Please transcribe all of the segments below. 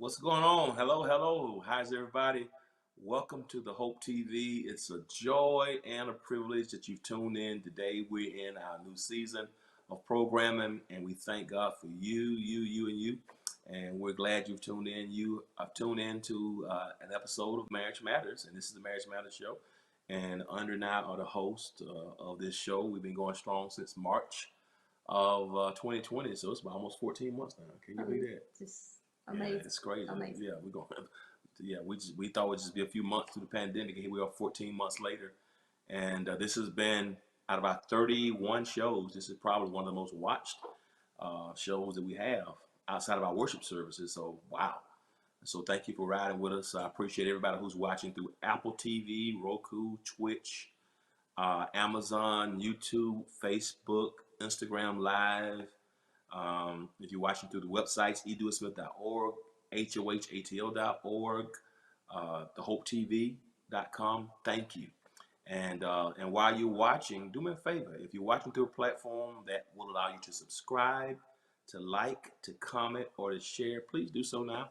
What's going on? Hello, hello. How's everybody? Welcome to the Hope TV. It's a joy and a privilege that you've tuned in today. We're in our new season of programming, and we thank God for you, and you. And we're glad you've tuned in. You have tuned in to an episode of Marriage Matters, and this is the Marriage Matters show. And Andre and I are the host of this show. We've been going strong since March of 2020, so it's about almost 14 months now. Can you believe that? Just amazing. Yeah, it's crazy. Amazing. Yeah, we're going. Yeah, we thought it would just be a few months through the pandemic, and here we are 14 months later. And this has been out of our 31 shows. This is probably one of the most watched shows that we have outside of our worship services. So wow. So thank you for riding with us. I appreciate everybody who's watching through Apple TV, Roku, Twitch, Amazon, YouTube, Facebook, Instagram Live. If you're watching through the websites, edewithsmith.org, hohatl.org, thehopetv.com, thank you. And while you're watching, do me a favor. If you're watching through a platform that will allow you to subscribe, to like, to comment, or to share, please do so now.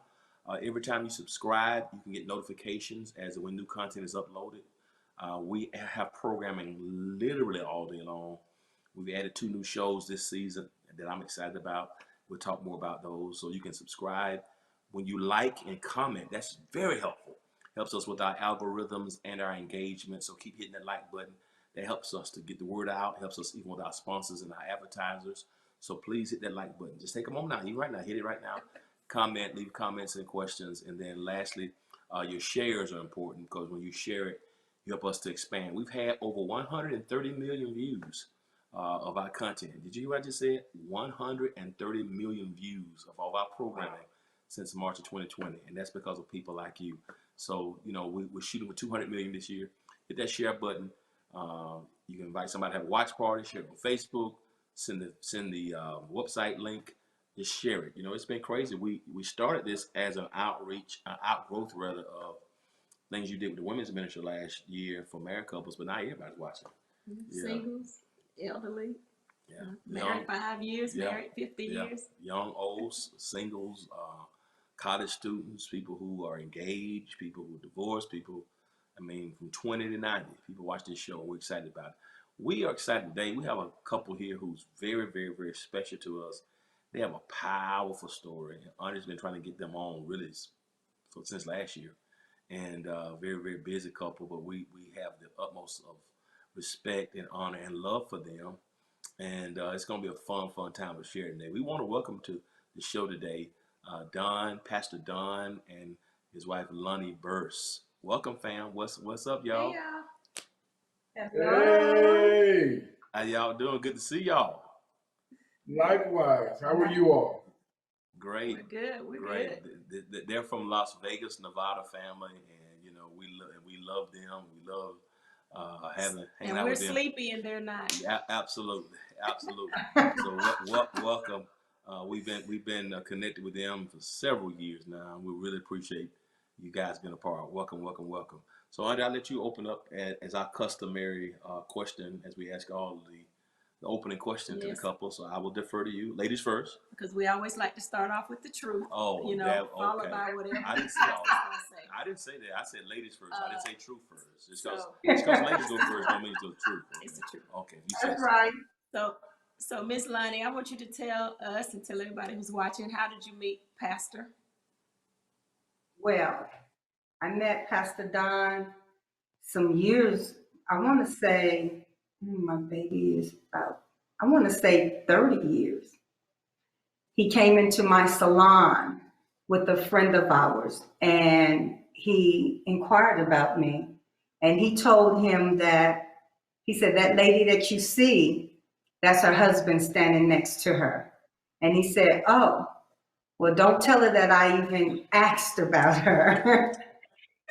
Every time you subscribe, you can get notifications as when new content is uploaded. We have programming literally all day long. We've added 2 new shows this season that I'm excited about. We'll talk more about those, so you can subscribe. When you like and comment, that's very helpful. Helps us with our algorithms and our engagement, so keep hitting that like button. That helps us to get the word out, helps us even with our sponsors and our advertisers. So please hit that like button. Just take a moment now, right now, hit it right now. Comment, leave comments and questions. And then lastly, your shares are important, because when you share it, you help us to expand. We've had over 130 million views of our content. Did you hear what I just said? 130 million views of all our programming since March of 2020, and that's because of people like you. So, you know, we're shooting with 200 million this year. Hit that share button. You can invite somebody to have a watch party, share it on Facebook, send the website link, just share it. You know, it's been crazy. We started this as an outgrowth rather, of things you did with the women's ministry last year for married couples, but now everybody's watching. Singles, elderly, Yeah, married 5 years, yeah, married 50 yeah. years. Young, old, singles, college students, people who are engaged, people who are divorced, people, I mean, from 20 to 90, people watch this show, and we're excited about it. We are excited today. We have a couple here who's very, very, very special to us. They have a powerful story. Andre's been trying to get them on really since last year, and very, very busy couple, but we have the utmost of respect and honor and love for them. And it's going to be a fun time to share today. We want to welcome to the show today Pastor Don, and his wife Lonnie Burse. Welcome, fam. What's up, y'all? Hey, Hey, How y'all doing? Good to see y'all. likewise. How are you all? Great. We're good. We're Great. good. They're from Las Vegas, Nevada family, and you know we love them. We love hanging And out we're with them. sleepy and they're not. Yeah, absolutely. So welcome. We've been connected with them for several years now, and we really appreciate you guys being a part. Welcome. So Andre, I'll let you open up as our customary question, as we ask all the opening question to the couple. So I will defer to you, ladies first. Because we always like to start off with the truth. Oh, followed by whatever. I didn't say all that. I didn't say that. I said ladies first. I didn't say truth first. Just because ladies go first don't mean it's the truth. Okay. It's the truth. Okay. That's right. So Miss Lonnie, I want you to tell us and tell everybody who's watching, how did you meet Pastor? Well, I met Pastor Don some years, I want to say, my baby is about, I want to say 30 years. He came into my salon with a friend of ours, and he inquired about me, and he told him that, he said, that lady that you see, that's her husband standing next to her. And he said, oh, Well, don't tell her that I even asked about her.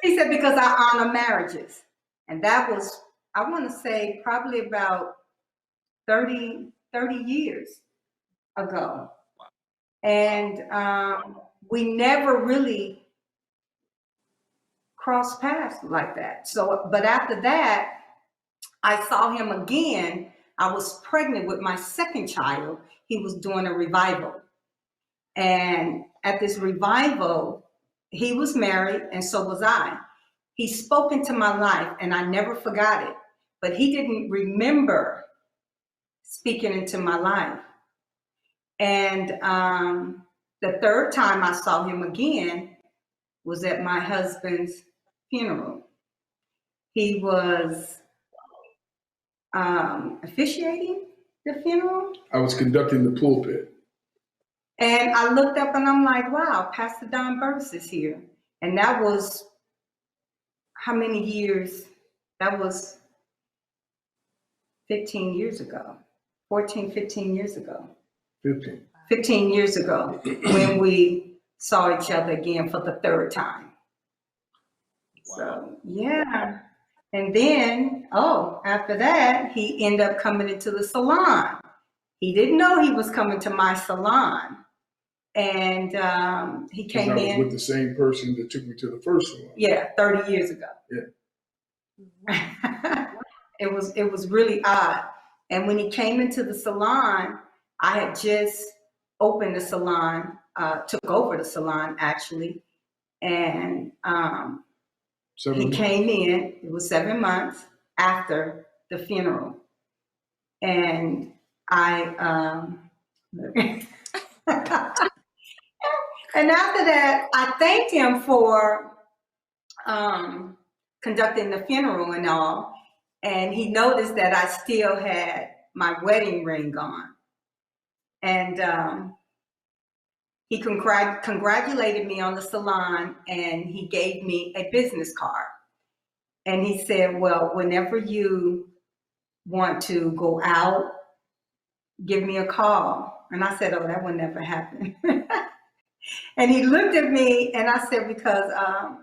He said, because I honor marriages. And that was, I want to say, probably about 30 years ago. And we never really crossed paths like that. So, but after that, I saw him again. I was pregnant with my second child. He was doing a revival. And at this revival, he was married and so was I. He spoke into my life and I never forgot it, but he didn't remember speaking into my life. And the third time I saw him again was at my husband's funeral. He was officiating the funeral. I was conducting the pulpit. And I looked up and I'm like, wow, Pastor Don Burse is here. And that was how many years? That was 15 years ago, 14, 15 years ago. 15 years ago when we saw each other again for the third time. Wow. So, yeah. And then, after that, he ended up coming into the salon. He didn't know he was coming to my salon. And he came in. I was with the same person that took me to the first salon. Yeah, 30 years ago. Yeah. It was really odd. And when he came into the salon, I had just opened the salon, took over the salon actually. And he came in, it was 7 months after the funeral. And and after that, I thanked him for conducting the funeral and all. And he noticed that I still had my wedding ring on. And he congratulated me on the salon and he gave me a business card. And he said, well, whenever you want to go out, give me a call. And I said, oh, that would never happen. And he looked at me and I said, because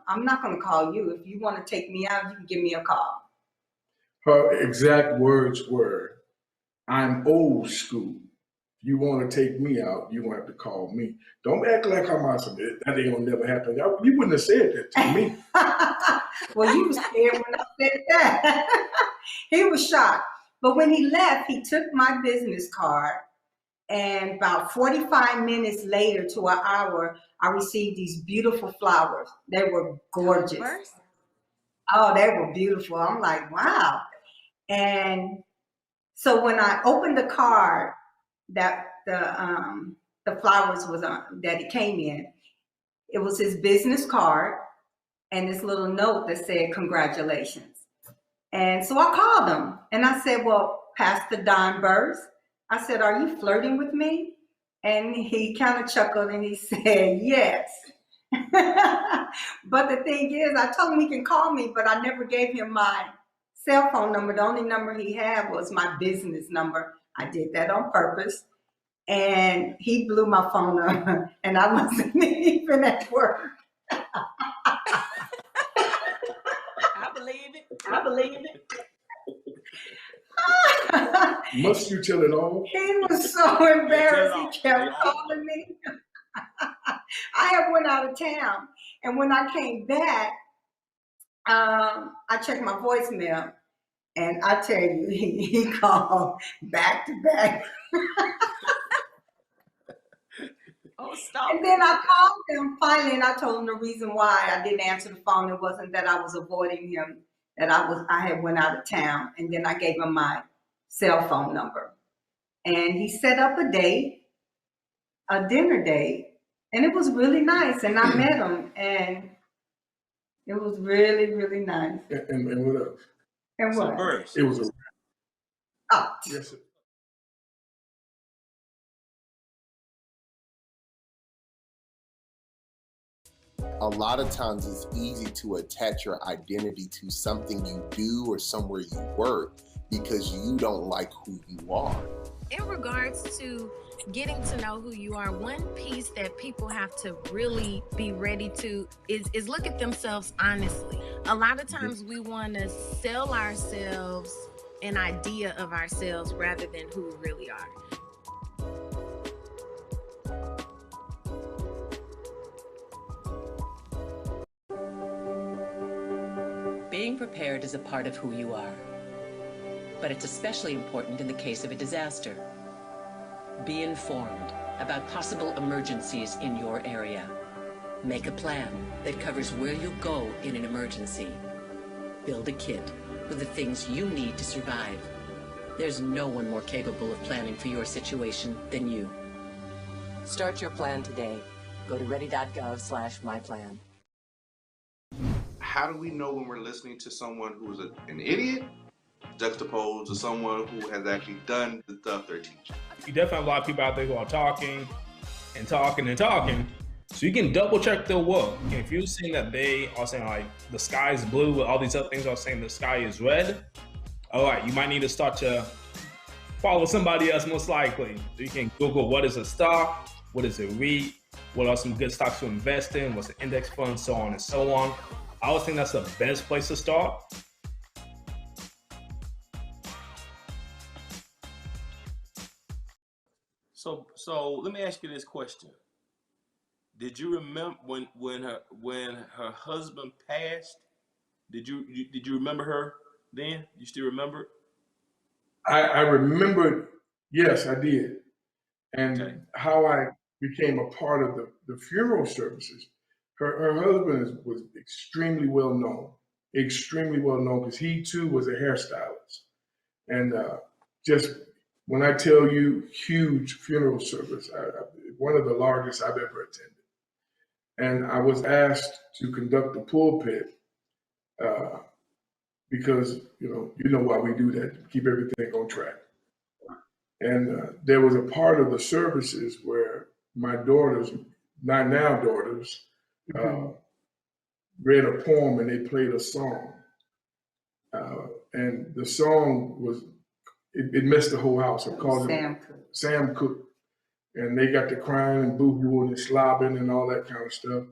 I'm not going to call you. If you want to take me out, you can give me a call. Her exact words were, I'm old school. If you want to take me out, you won't have to call me. Don't act like I'm awesome. That ain't gonna never happen. You wouldn't have said that to me. Well, you was scared when I said that. He was shocked. But when he left, he took my business card. And about 45 minutes later to an hour, I received these beautiful flowers. They were gorgeous. Oh, they were beautiful. I'm like, wow. And so when I opened the card that the flowers was on, that it came in, it was his business card and this little note that said, congratulations. And so I called him and I said, well, Pastor Don Burse, I said, are you flirting with me? And he kind of chuckled and he said, yes. But the thing is, I told him he can call me, but I never gave him my cell phone number. The only number he had was my business number. I did that on purpose. And he blew my phone up and I wasn't even at work. I believe it. I believe it. Must you tell it all? He was so embarrassed. He kept calling me. I had went out of town. And when I came back, I checked my voicemail. And I tell you, he called back to back. Oh, stop. And then I called him finally, and I told him the reason why I didn't answer the phone. It wasn't that I was avoiding him, that I had went out of town. And then I gave him my cell phone number. And he set up a date, a dinner date, and it was really nice. And I met him, and it was really, really nice. And what else? And what? Burse. It was a Oh, yes, sir. A lot of times it's easy to attach your identity to something you do or somewhere you work because you don't like who you are. In regards to getting to know who you are. One piece that people have to really be ready to is look at themselves honestly. A lot of times we want to sell ourselves an idea of ourselves rather than who we really are. Being prepared is a part of who you are, but it's especially important in the case of a disaster. Be informed about possible emergencies in your area. Make a plan that covers where you'll go in an emergency. Build a kit with the things you need to survive. There's no one more capable of planning for your situation than you. Start your plan today. Go to ready.gov/myplan. How do we know when we're listening to someone who's an idiot juxtaposed to someone who has actually done the stuff they're teaching? You definitely have a lot of people out there who are talking and talking and talking. So you can double check their work. And if you're seeing that they are saying like the sky is blue, all these other things are saying the sky is red, all right, you might need to start to follow somebody else most likely. So you can Google what is a stock, what is a REIT, what are some good stocks to invest in, what's the index fund, so on and so on. I always think that's the best place to start. So let me ask you this question. Did you remember when her husband passed? Did you remember her then? You still remember it? I remembered, yes, I did. And Okay. how I became a part of the funeral services. Her husband was extremely well known because he too was a hairstylist. And just when I tell you huge funeral service, one of the largest I've ever attended. And I was asked to conduct the pulpit because, you know why we do that, to keep everything on track. And there was a part of the services where my daughters, not now daughters, read a poem and they played a song. And the song was, it messed the whole house. It called Sam Cooke. Sam Cooke. And they got to crying and boo-hooing and slobbing and all that kind of stuff.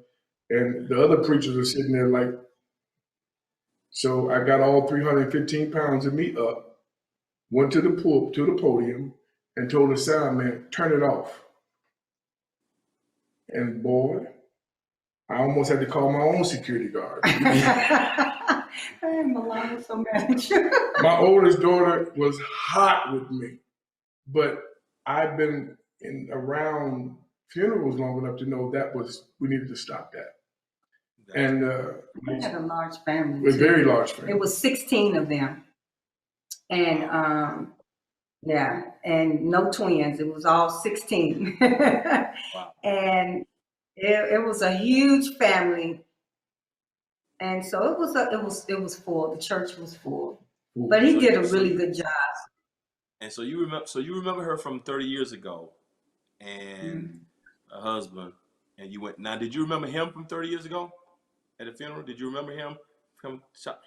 And the other preachers are sitting there like, so I got all 315 pounds of me up, went to the podium and told the sound man, turn it off. And boy, I almost had to call my own security guard. Hey, Milan was so mad at you. My oldest daughter was hot with me, but I've been around funerals long enough to know we needed to stop that. And We had a large family. a too. very large family. It was 16 of them. And yeah, and no twins. It was all 16. Wow. And it was a huge family. And so it was full. The church was full. But he did a really good job. And so you remember her from 30 years ago, and a husband, and you went. Now, did you remember him from 30 years ago at the funeral? Did you remember him from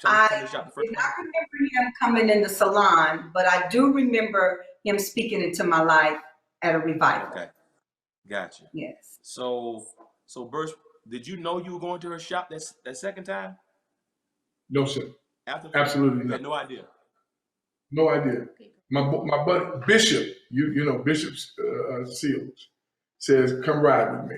I the shop the first did time? not remember him coming in the salon, but I do remember him speaking into my life at a revival. Okay, gotcha. Yes. So Burch, did you know you were going to her shop that second time? No, sir. After Absolutely you not. had no idea. No idea. My buddy Bishop, you know Bishop Seals, says, "Come ride with me."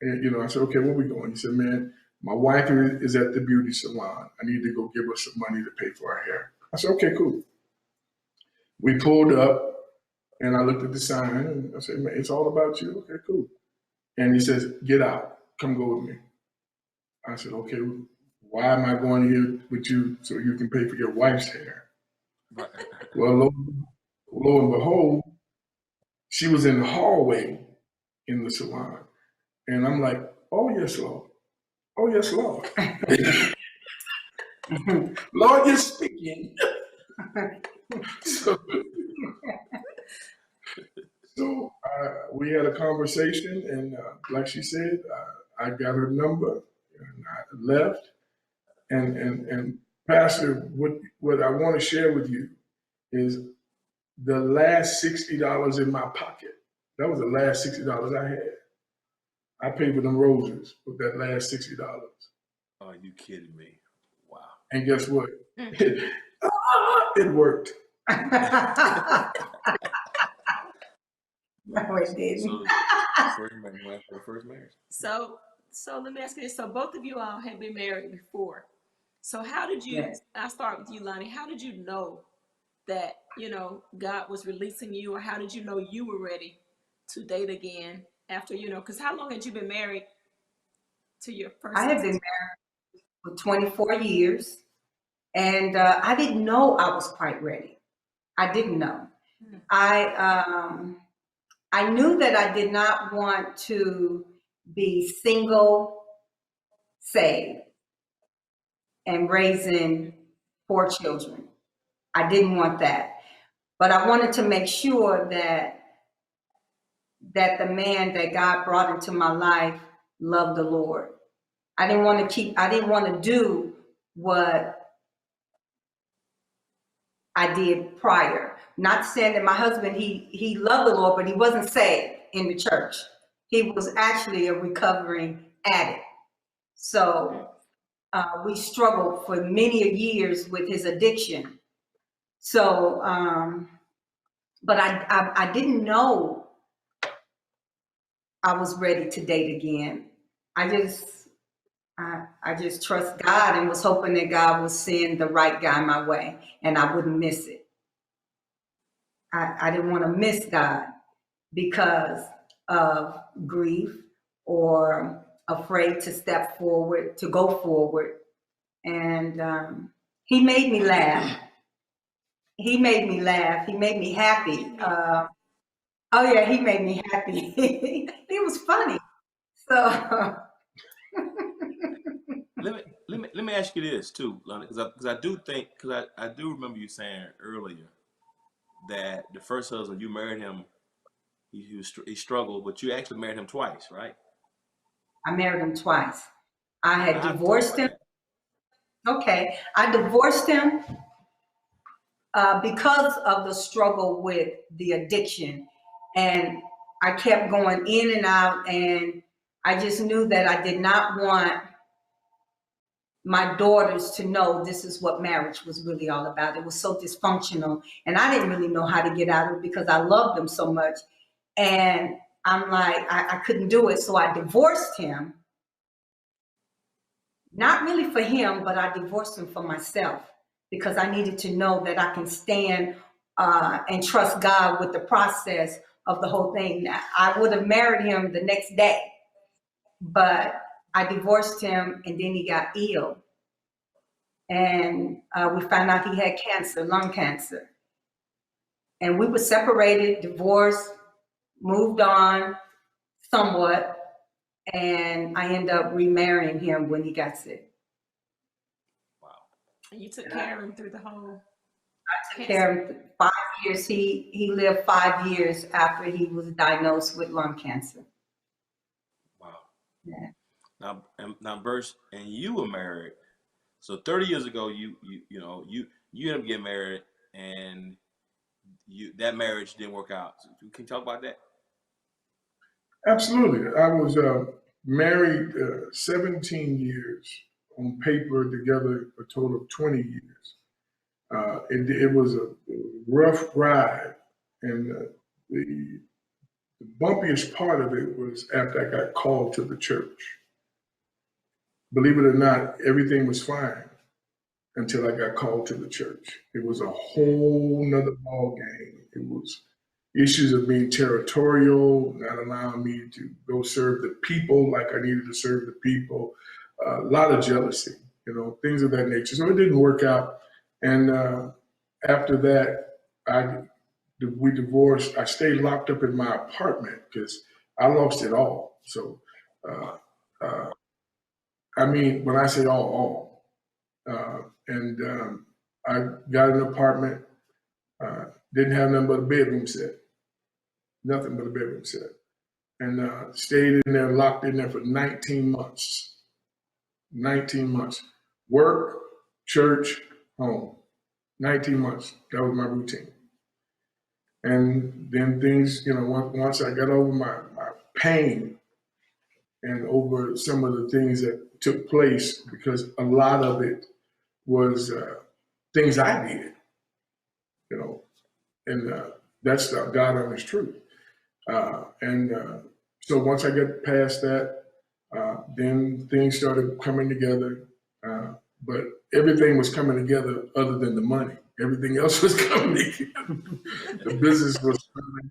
And I said, "Okay, where we going?" He said, "Man, my wife is at the beauty salon. I need to go give her some money to pay for her hair." I said, "Okay, cool." We pulled up, and I looked at the sign, and I said, "Man, it's all about you." Okay, cool. And he says, "Get out. Come go with me." I said, "Okay, why am I going here with you so you can pay for your wife's hair?" Right. Well, lo and behold, she was in the hallway in the salon. And I'm like, "Oh, yes, Lord. Oh, yes, Lord." Lord, you're speaking. So we had a conversation, and like she said, I got her number, and I left. And Pastor, what I want to share with you is the last $60 in my pocket That was the last $60 I had. I paid for them roses with that last $60. Are you kidding me? Wow. And guess what? Mm. It worked. No, it didn't. So first marriage. So let me ask you this. So both of you all had been married before. So how did you, Yes. I'll start with you, Lonnie. How did you know that, God was releasing you, or how did you know you were ready to date again after, because how long had you been married to your first I had been married for 24 years, and I didn't know I was quite ready. I didn't know. Mm. I knew that I did not want to be single, saved, and raising 4 children. I didn't want that. But I wanted to make sure that the man that God brought into my life loved the Lord. I didn't want to do what I did prior. Not saying that my husband, he loved the Lord, but he wasn't saved in the church. He was actually a recovering addict. So we struggled for many years with his addiction. So, but I didn't know I was ready to date again. I just trust God and was hoping that God would send the right guy my way and I wouldn't miss it. I didn't want to miss God because of grief or afraid to step forward, to go forward. And he made me laugh. He made me laugh. He made me happy. Oh yeah, he made me happy. He was funny. So Let me ask you this too, Lonnie, because I do think, because I do remember you saying earlier that the first husband you married him, he struggled, but you actually married him twice, right? I married him twice. I had How- divorced him. Okay, I divorced him because of the struggle with the addiction, and I kept going in and out, and I just knew that I did not want my daughters to know this is what marriage was really all about. It was so dysfunctional, and I didn't really know how to get out of it because I loved them so much. And I'm like, I couldn't do it, so I divorced him. Not really for him, but I divorced him for myself because I needed to know that I can stand and trust God with the process of the whole thing. I would have married him the next day, but I divorced him and then he got ill. And we found out he had cancer, lung cancer. And we were separated, divorced, moved on somewhat, and I ended up remarrying him when he got sick. Wow. And you took care of him through the whole. I took care of him 5 years. He lived 5 years after he was diagnosed with lung cancer. Wow. Yeah. Now, Burch, and you were married. So 30 years ago, you ended up getting married, and that marriage didn't work out. So can you talk about that? Absolutely. I was married 17 years on paper, together a total of 20 years. It was a rough ride, and the bumpiest part of it was after I got called to the church. Believe it or not, everything was fine until I got called to the church. It was a whole nother ball game. It was issues of being territorial, not allowing me to go serve the people like I needed to serve the people. A lot of jealousy, things of that nature. So it didn't work out. And after that, we divorced. I stayed locked up in my apartment because I lost it all. So, I mean, when I say all. I got an apartment, didn't have nothing but a bedroom set. Nothing but a bedroom set. And stayed in there, locked in there for 19 months. 19 months. Work, church, home. 19 months. That was my routine. And then things, once I got over my pain and over some of the things that took place, because a lot of it was things I did, and that's the God honest truth. So once I got past that, then things started coming together. But everything was coming together other than the money. Everything else was coming together. The business was coming.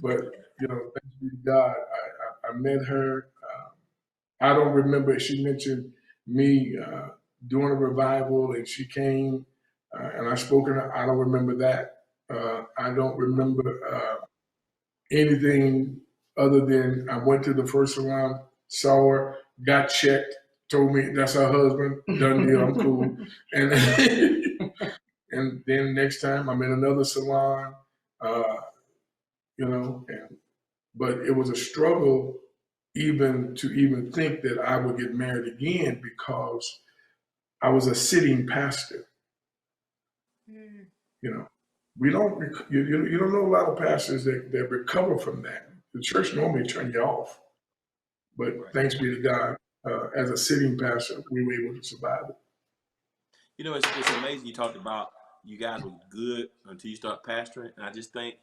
But, thanks be to God, I met her. I don't remember, she mentioned me doing a revival, and she came and I spoke to her. I don't remember that. I don't remember anything other than I went to the first salon, saw her, got checked, told me that's her husband, done deal, I'm cool. And and then next time I'm in another salon, but it was a struggle to think that I would get married again, because I was a sitting pastor. We don't, you don't know a lot of pastors that recover from that. The church normally turn you off, but thanks be to God, as a sitting pastor, we were able to survive it. It's amazing. You talked about you guys were good until you start pastoring, and I just think,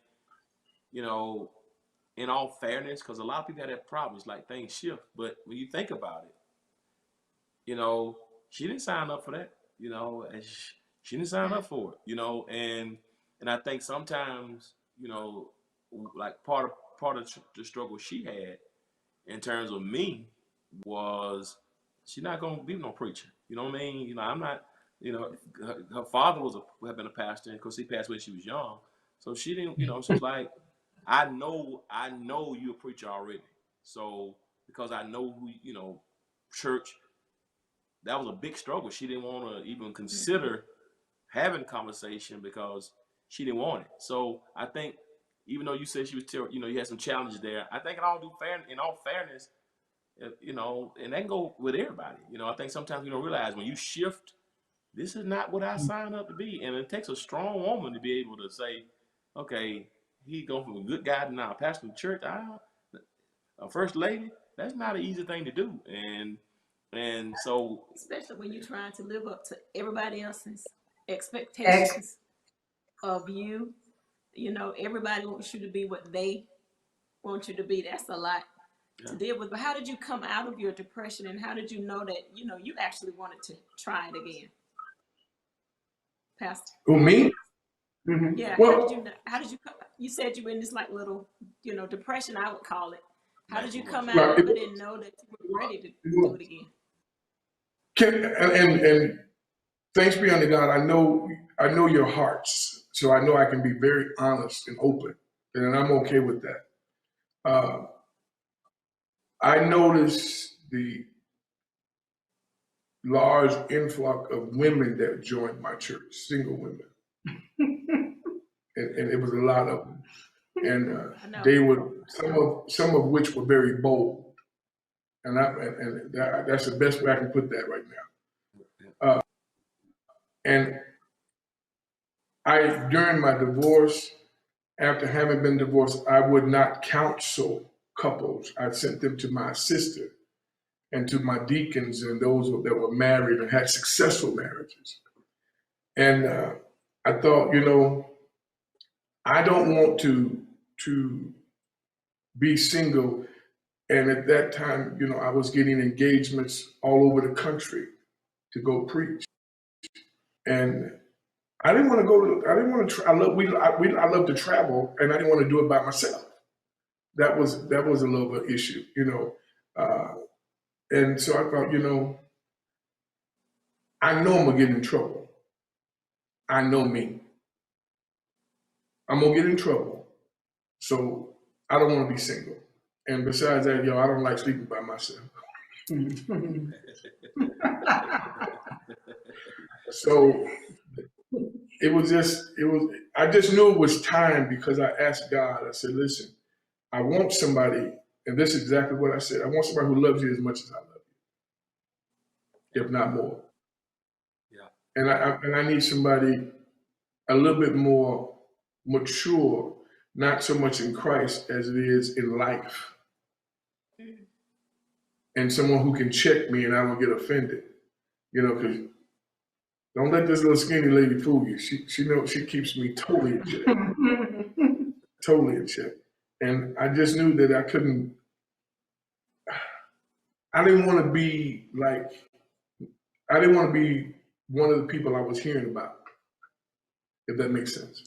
in all fairness, because a lot of people have that problem. It's like things shift, but when you think about it, she didn't sign up for that. And she didn't sign up for it. And I think sometimes, like part of the struggle she had in terms of me was she's not gonna be no preacher. You know what I mean? I'm not. Her father had been a pastor, because he passed away when she was young. So she didn't. She's like, I know you're a preacher already. So because I know who church. That was a big struggle. She didn't want to even consider having conversation because she didn't want it. So I think, even though you said she was, you had some challenges there, I think in all fairness, and that can go with everybody. I think sometimes we don't realize when you shift, this is not what I signed up to be. And it takes a strong woman to be able to say, okay, he going from a good guy to now pastor the church, a first lady. That's not an easy thing to do. And so, especially when you're trying to live up to everybody else's expectations of you, everybody wants you to be what they want you to be. That's a lot to deal with. But how did you come out of your depression, and how did you know that you actually wanted to try it again, Pastor? Who, me? Mm-hmm. Yeah. Well, how did you come? You said you were in this like little depression, I would call it. How did you come out of it and know that you were ready to do it again? And thanks be unto God, I know your hearts, so I know I can be very honest and open, and I'm okay with that. I noticed the large influx of women that joined my church, single women, and it was a lot of them, and they were some of which were very bold, and that's the best way I can put that right now. And during my divorce, after having been divorced, I would not counsel couples. I sent them to my sister and to my deacons and those that were married and had successful marriages. And I thought, I don't want to be single. And at that time, I was getting engagements all over the country to go preach. And I didn't want to go. I didn't want to. I love to travel, and I didn't want to do it by myself. That was a little bit of an issue, And so I thought, I know I'm gonna get in trouble. I know me. I'm gonna get in trouble, so I don't want to be single. And besides that, I don't like sleeping by myself. So I just knew it was time, because I asked God, I said, listen, I want somebody, and this is exactly what I said, I want somebody who loves you as much as I love you, if not more. Yeah. And I need somebody a little bit more mature, not so much in Christ as it is in life. And someone who can check me and I don't get offended, you know, because don't let this little skinny lady fool you. She knows she keeps me totally in check, totally in check. And I just knew that I couldn't, I didn't want to be like, I didn't want to be one of the people I was hearing about, if that makes sense.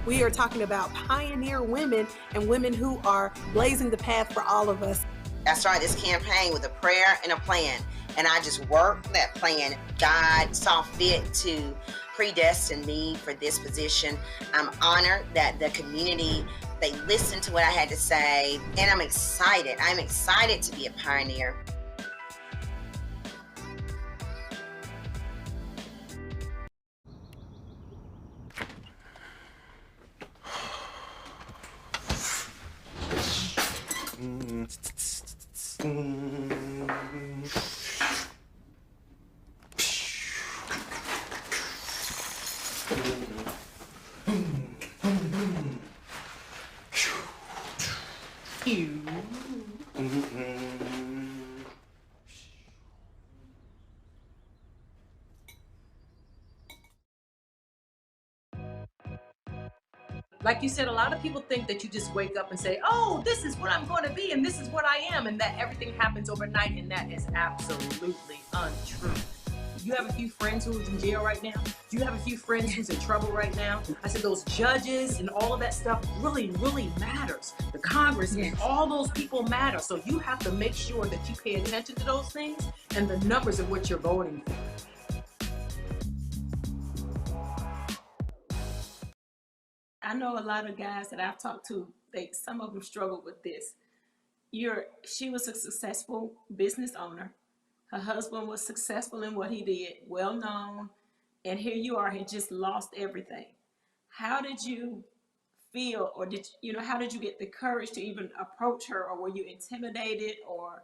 We are talking about pioneer women and women who are blazing the path for all of us. I started this campaign with a prayer and a plan, and I just worked that plan. God saw fit to predestine me for this position. I'm honored that the community, they listened to what I had to say, and I'm excited. I'm excited to be a pioneer. Like you said, a lot of people think that you just wake up and say, oh, this is what I'm going to be and this is what I am, and that everything happens overnight, and that is absolutely untrue. Do you have a few friends who's in jail right now? Do you have a few friends who's in trouble right now? I said those judges and all of that stuff really, really matters. The Congress and all those people matter. So you have to make sure that you pay attention to those things and the numbers of what you're voting for. I know a lot of guys that I've talked to, some of them struggle with this. She was a successful business owner. Her husband was successful in what he did, well known, and here you are, had just lost everything. How did you feel, or how did you get the courage to even approach her, or were you intimidated, or,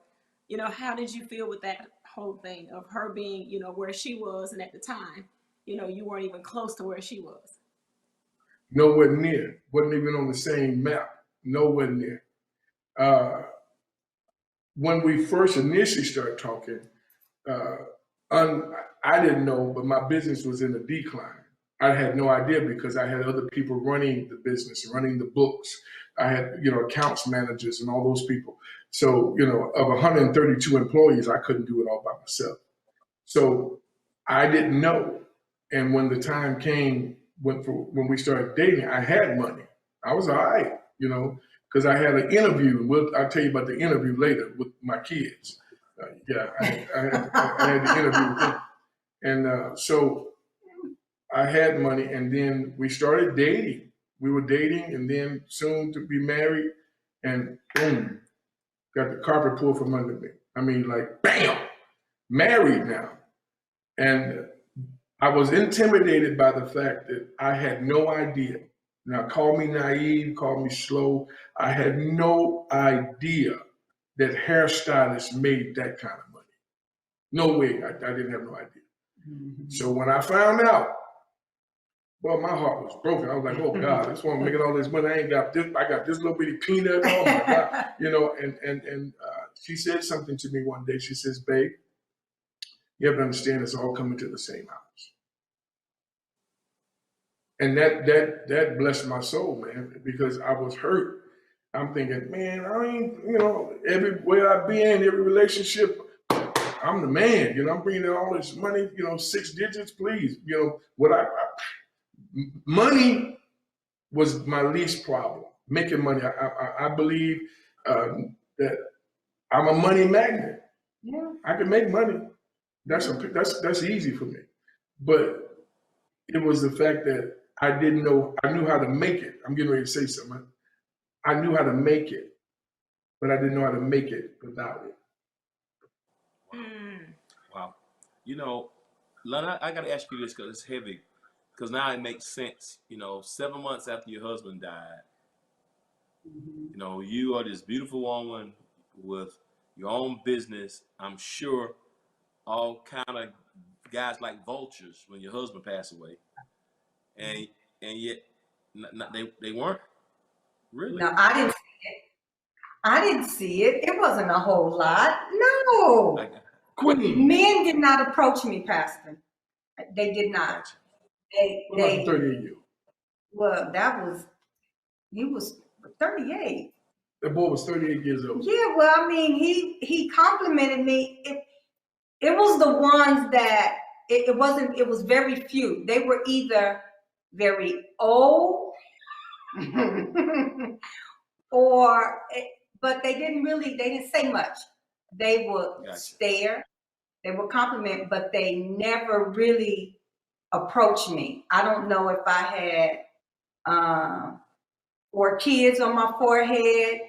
how did you feel with that whole thing of her being, where she was, and at the time, you weren't even close to where she was? Nowhere near. Wasn't even on the same map. Nowhere near. When we first initially started talking, I didn't know, but my business was in a decline. I had no idea because I had other people running the business, running the books. I had, accounts managers and all those people. So, of 132 employees, I couldn't do it all by myself. So I didn't know. And when the time came, when we started dating, I had money. I was all right, because I had an interview. I'll tell you about the interview later with my kids. I had the interview with them. And so I had money, and then we started dating. We were dating, and then soon to be married, and boom, got the carpet pulled from under me. I mean, like, bam, married now. And I was intimidated by the fact that I had no idea. Now, call me naive, call me slow. I had no idea that hairstylists made that kind of money. No way, I didn't have no idea. Mm-hmm. So when I found out, well, my heart was broken. I was like, oh God, this woman making all this money. I ain't got this, I got this little bitty peanut. Oh my God, and she said something to me one day. She says, babe, you have to understand it's all coming to the same house. And that blessed my soul, man, because I was hurt. I'm thinking, man, I ain't, everywhere I been, every relationship, I'm the man, I'm bringing in all this money, 6 digits, please. Money was my least problem. Making money, I believe that I'm a money magnet. Yeah, I can make money. That's easy for me. But it was the fact that I didn't know, I knew how to make it. I'm getting ready to say something. I knew how to make it, but I didn't know how to make it without it. Wow. Lana, I got to ask you this because it's heavy, because now it makes sense. 7 months after your husband died, you are this beautiful woman with, your own business. I'm sure all kind of guys like vultures when your husband passed away, and yet they weren't really. No, I didn't see it. It wasn't a whole lot. No. Like, Queen. Men did not approach me, Pastor. They did not. gotcha. What about They the 38-year-old? well, he was 38. That boy was 38 years old. Yeah, well, I mean, he complimented me. It was the ones that it wasn't. It was very few. They were either very old, or but they didn't say much. They would Gotcha. stare. They would compliment, but they never really approached me. I don't know if I had orchids on my forehead,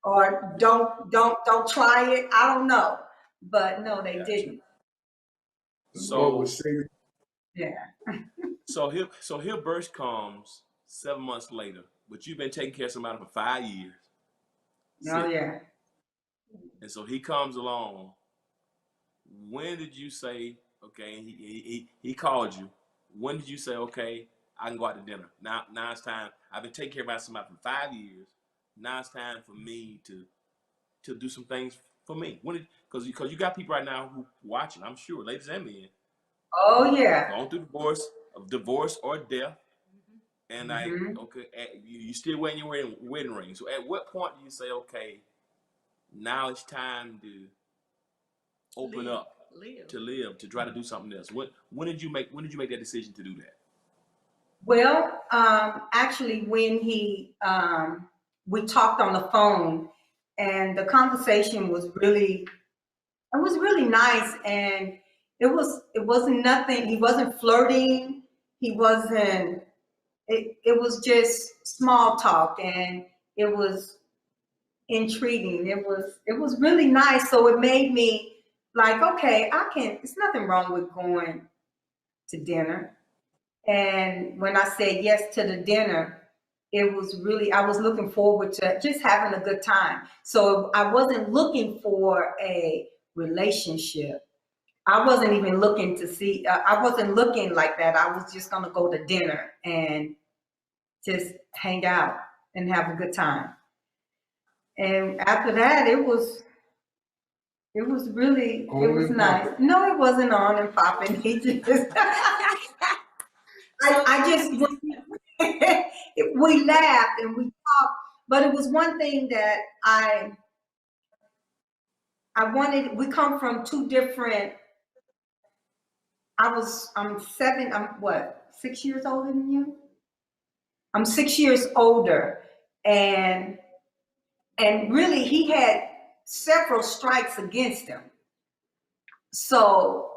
or don't try it. I don't know, but no, they Gotcha. didn't. The boy So was saying, Yeah. so here Birch comes 7 months later, but you've been taking care of somebody for 5 years. Oh yeah. And so he comes along. When did you say, okay, he called you. When did you say, okay, I can go out to dinner? Now it's time. I've been taking care of somebody for 5 years. Now it's time for me to do some things for me. Because you got people right now who watching, I'm sure, ladies and men, Oh yeah. going through divorce or death. And okay, you still wearing your wedding ring. So at what point do you say, okay, now it's time to open up, to live, to try to do something else? When did you make that decision to do that? Well, actually, when we talked on the phone, and the conversation was really nice, and it wasn't nothing. He wasn't flirting. He wasn't. It was just small talk, and it was intriguing. It was really nice. So it made me like, okay, it's nothing wrong with going to dinner. And when I said yes to the dinner, it was really, I was looking forward to just having a good time. So I wasn't looking for a relationship. I wasn't even looking to see, I wasn't looking like that. I was just going to go to dinner and just hang out and have a good time. And after that, it was really, On it was and nice. popping. No, it wasn't on and popping. He just, we laughed and we talked, but it was one thing that I wanted. We come from two different. I'm 6 years older than you? I'm 6 years older, and really he had several strikes against him. So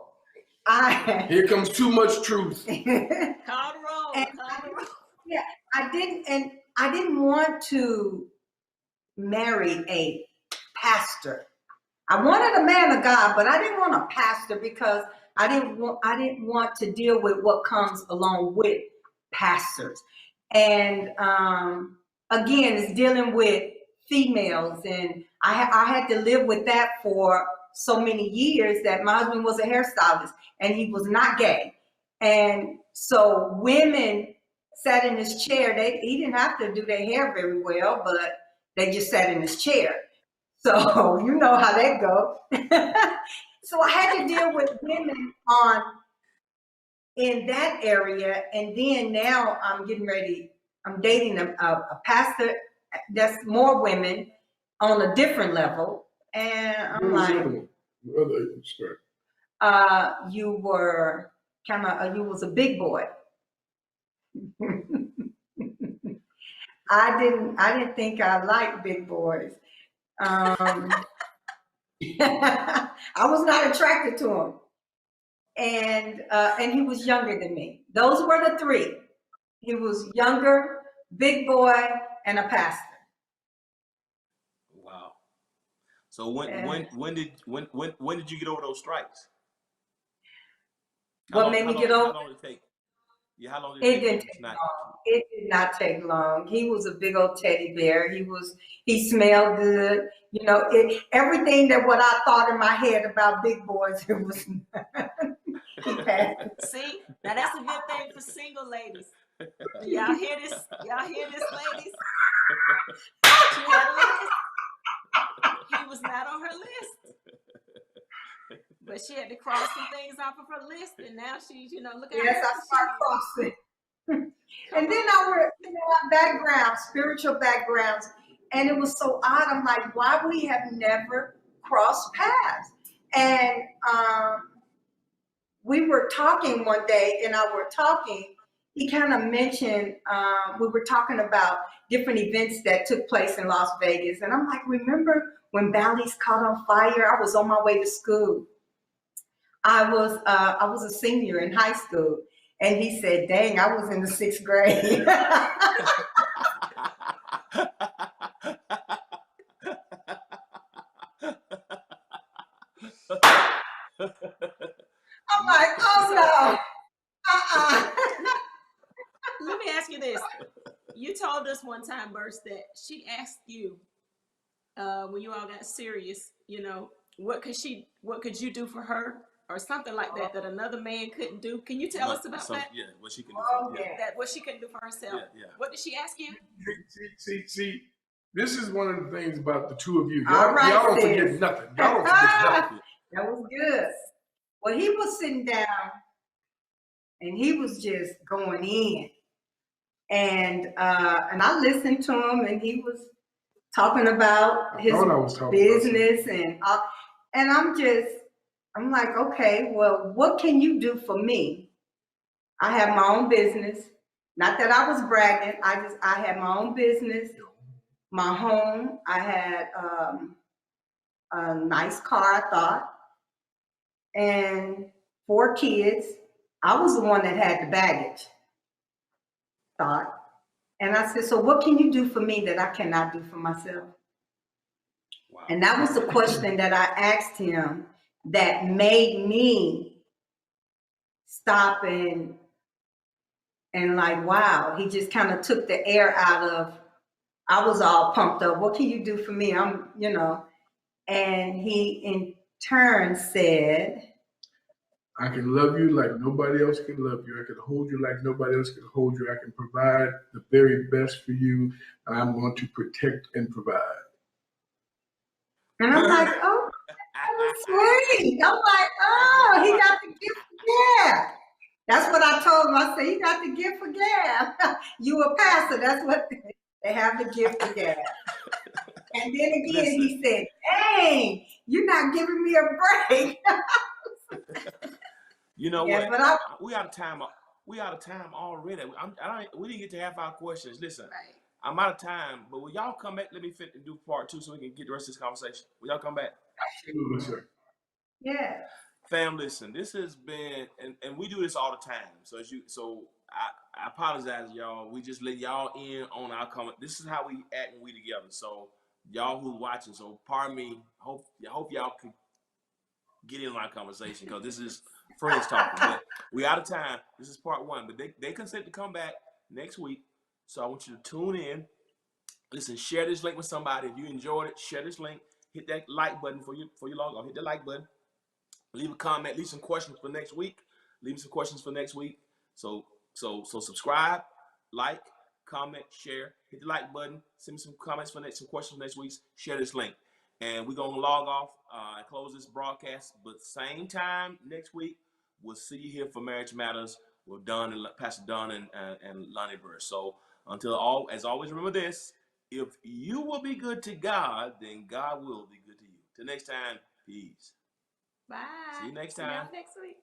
here comes too much truth. Call the roll. Yeah, I didn't want to marry a pastor. I wanted a man of God, but I didn't want a pastor because I didn't want to deal with what comes along with pastors. And again, it's dealing with females, and I had to live with that for so many years. That my husband was a hairstylist and he was not gay, and so women sat in his chair. He didn't have to do their hair very well, but they just sat in his chair. So you know how that goes. So I had to deal with women in that area, and then now I'm getting ready. I'm dating a pastor that's more women on a different level, and I'm like, you were kind of, you was a big boy. I didn't think I liked big boys. I was not attracted to him, and he was younger than me. Those were the three. He was younger, big boy, and a pastor. Wow. So when did you get over those strikes? What made me get over? How long did it take? Yeah, how long did It it didn't take? take long. It did not take long. He was a big old teddy bear. He smelled good. You know, everything that what I thought in my head about big boys, it was he passed. See, now that's a good thing for single ladies. Do y'all hear this? Y'all hear this, ladies? She had a list. He was not on her list. But she had to cross some things off of her list, and now she's, you know, look at Yes, her. I start crossing. And then our background, spiritual backgrounds, and it was so odd. I'm like, why we have never crossed paths? And we were talking one day, and he kind of mentioned, we were talking about different events that took place in Las Vegas. And I'm like, remember when Bally's caught on fire? I was on my way to school. I was a senior in high school. And he said, dang, I was in the 6th grade. I'm like, oh no. Let me ask you this. You told us one time, Burst, that she asked you when you all got serious, you know, what could you do for her? Or something like that another man couldn't do. Can you tell us about that? Yeah, what she can do. That what she couldn't do for herself. Yeah. What did she ask you? See, this is one of the things about the two of you. All right, y'all don't sis. forget nothing. Y'all don't forget nothing. That was good. Well, he was sitting down and he was just going in. And I listened to him, and he was talking about his business and I'm like, okay, well, what can you do for me? I have my own business. Not that I was bragging. I had my own business, my home. I had a nice car, I thought, and 4 kids. I was the one that had the baggage, thought. And I said, so what can you do for me that I cannot do for myself? Wow. And that was the question that I asked him that made me stop and like, wow, he just kind of took the air out of, I was all pumped up. What can you do for me? I'm, you know, and he in turn said, I can love you like nobody else can love you. I can hold you like nobody else can hold you. I can provide the very best for you. And I'm going to protect and provide. And I'm like, oh, that was sweet. I'm like, oh, he got the gift for gab. That's what I told him. I said, he got the gift for gab. You a pastor. That's what they have, the gift for gab. And then again, he said, dang, you're not giving me a break. You know what? But we out of time. We out of time already. We didn't get to half our questions. Listen, I'm out of time. But will y'all come back? Let me fit and do part 2 so we can get the rest of this conversation. Will y'all come back? Absolutely, sir. Yeah. Fam, listen. This has been, and we do this all the time. So I apologize, y'all. We just let y'all in on our comment. This is how we act when we together. So y'all who's watching, so pardon me. Hope y'all could get in on our conversation because this is friends talking. But we out of time. This is part 1, but they consent to come back next week. So I want you to tune in. Listen, share this link with somebody. If you enjoyed it, share this link. Hit that like button for you log on. Hit the like button. Leave a comment. Leave some questions for next week. So subscribe, like, comment, share. Hit the like button. Send me some comments for some questions for next week. Share this link. And we're going to log off and close this broadcast. But same time next week, we'll see you here for Marriage Matters with Pastor Don and Lonnie Burr. So as always, remember this. If you will be good to God, then God will be good to you. Till next time, peace. Bye. See you next See y'all time. next week.